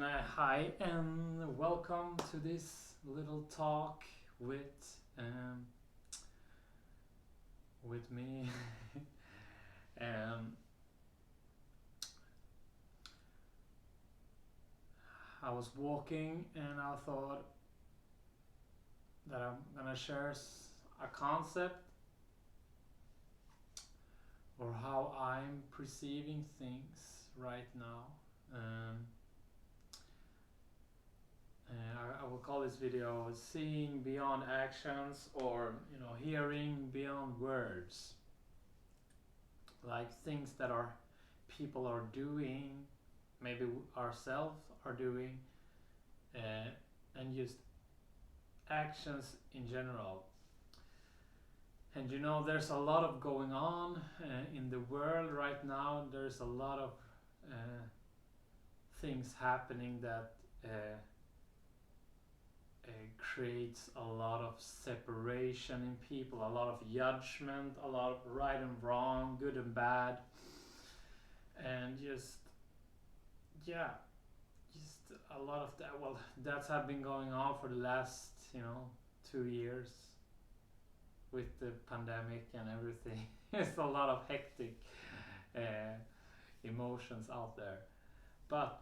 Hi and welcome to this little talk with me. um, I was walking and I thought that I'm gonna share a concept or how I'm perceiving things right now. Um, I will call this video "Seeing Beyond Actions" or hearing beyond words, like things that are people are doing, maybe ourselves are doing, uh, and just actions in general. And there's a lot of going on in the world right now. There's a lot of uh, things happening that creates a lot of separation in people, a lot of judgment, a lot of right and wrong, good and bad, and yeah, just a lot of that. Well, that's have been going on for the last 2 years with the pandemic and everything. It's a lot of hectic uh, emotions out there, but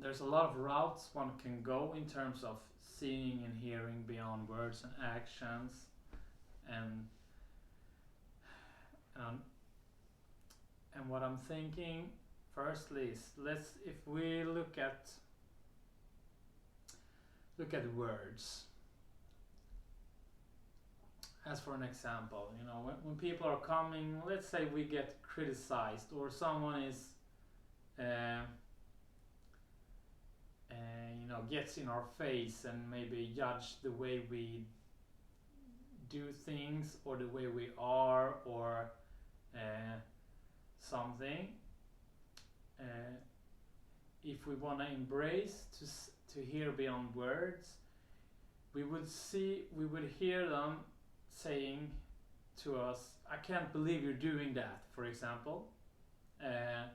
there's a lot of routes one can go in terms of seeing and hearing beyond words and actions, and um, and what I'm thinking firstly is, let's if we look at words as for an example. When people are coming, let's say we get criticized or someone is uh, gets in our face and maybe judge the way we do things or the way we are, or something. uh, if we want to embrace to hear beyond words, we would hear them saying to us, "I can't believe you're doing that," for example. And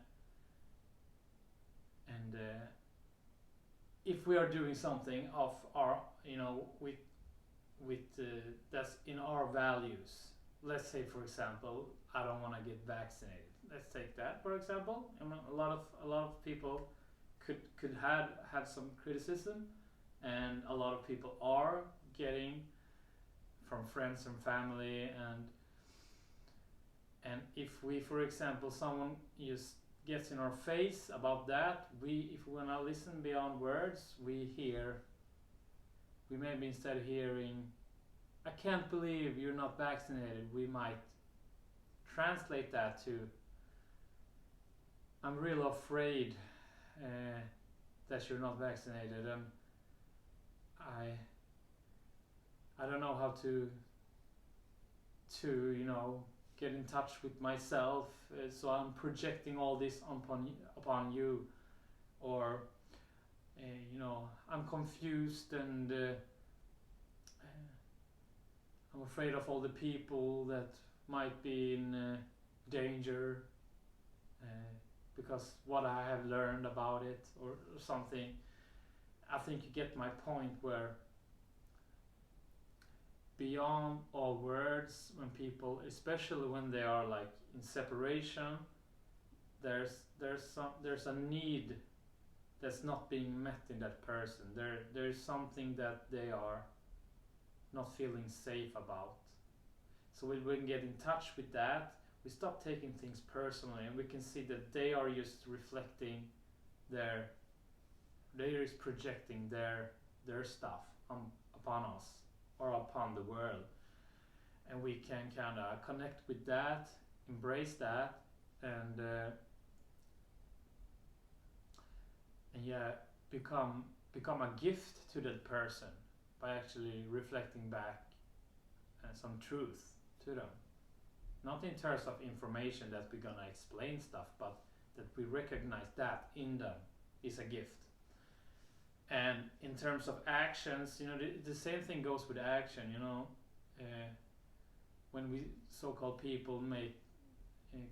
if we are doing something of our, with that's in our values. Let's say, for example, I don't want to get vaccinated. Let's take that for example. A lot of people could have some criticism, and a lot of people are getting from friends and family, and if we, for example, someone just gets in our face about that, if we want to listen beyond words, we maybe, instead of hearing, "I can't believe you're not vaccinated," we might translate that to, "I'm real afraid that you're not vaccinated, and I don't know how to get in touch with myself, so I'm projecting all this upon you," or "I'm confused, and I'm afraid of all the people that might be in danger uh, because what I have learned about it," or something. I think you get my point, where beyond all words, when people, especially when they are like in separation, there's a need that's not being met in that person. There's something that they are not feeling safe about. So when we can get in touch with that, we stop taking things personally, and we can see that they are just reflecting they are projecting their stuff upon us or upon the world. And we can kind of connect with that, embrace that, and yeah, become a gift to that person by actually reflecting back some truth to them. Not in terms of information that we're gonna explain stuff, but that we recognize that in them is a gift. And in terms of actions, the same thing goes with action. When we so-called people make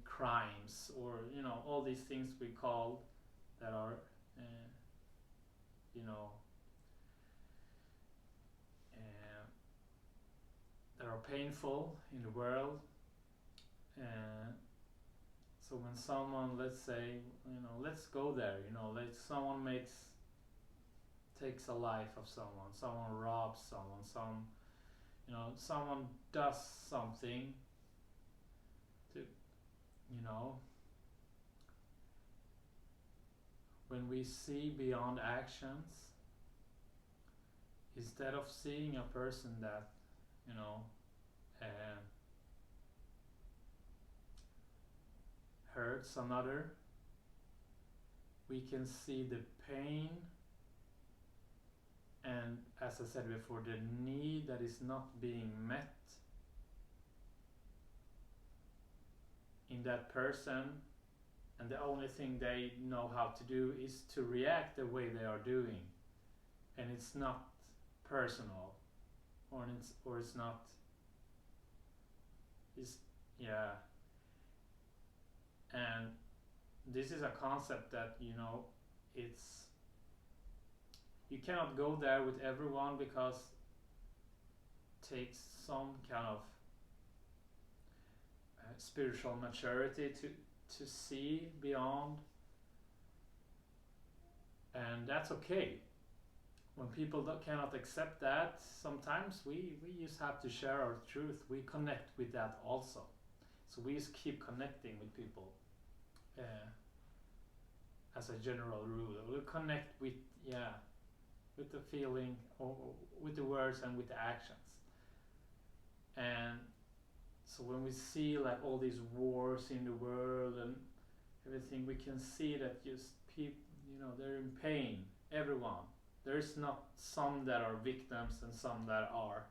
crimes, or all these things we call that are you know that are painful in the world. So when someone, let's say, let's go there, like someone takes a life of someone robs someone, someone does something to, when we see beyond actions, instead of seeing a person that, uh, hurts another, we can see the pain and, as I said before, the need that is not being met in that person, and the only thing they know how to do is to react the way they are doing, and it's not personal, or it's not, yeah. And this is a concept that, it's, you cannot go there with everyone, because it takes some kind of spiritual maturity to see beyond, and that's okay. When people cannot accept that, sometimes we just have to share our truth. We connect with that also, so we just keep connecting with people. As a general rule, we'll connect with the feeling, or with the words and with the actions. And so when we see like all these wars in the world and everything, we can see that just people, they're in pain. Everyone. There's not some that are victims and some that are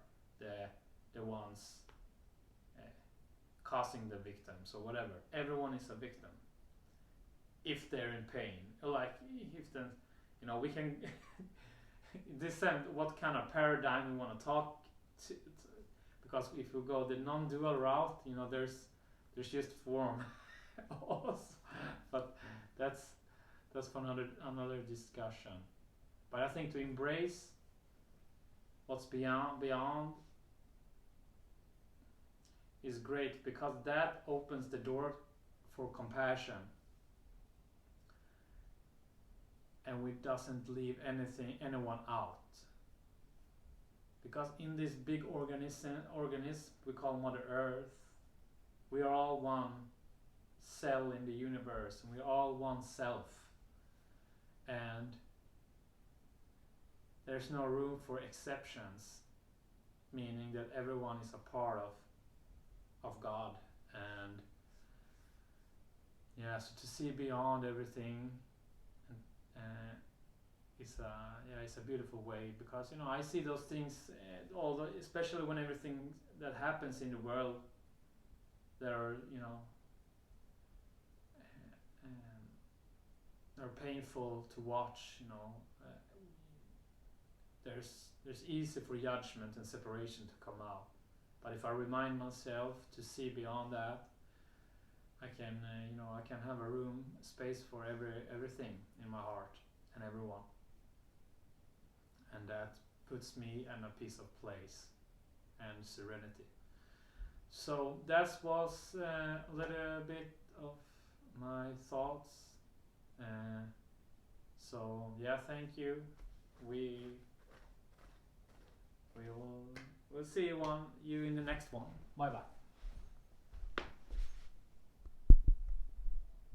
the ones causing the victims or whatever. Everyone is a victim if they're in pain. Like if the, we can decide what kind of paradigm we want to talk to, because if we go the non-dual route, there's just form also, but that's for another discussion. But I think to embrace what's beyond is great, because that opens the door for compassion, and we doesn't leave anyone out. Because in this big organism we call Mother Earth, we are all one cell in the universe, and we're all one self, and there's no room for exceptions, meaning that everyone is a part of God. And so to see beyond everything it's a beautiful way, because I see those things, especially when everything that happens in the world that are are painful to watch. There's easy for judgment and separation to come out, but if I remind myself to see beyond that, I can I can have a space for everything in my heart and everyone, and that puts me in a peace of place and serenity. So that was a little bit of my thoughts. So thank you. We'll see you in the next one. Bye bye.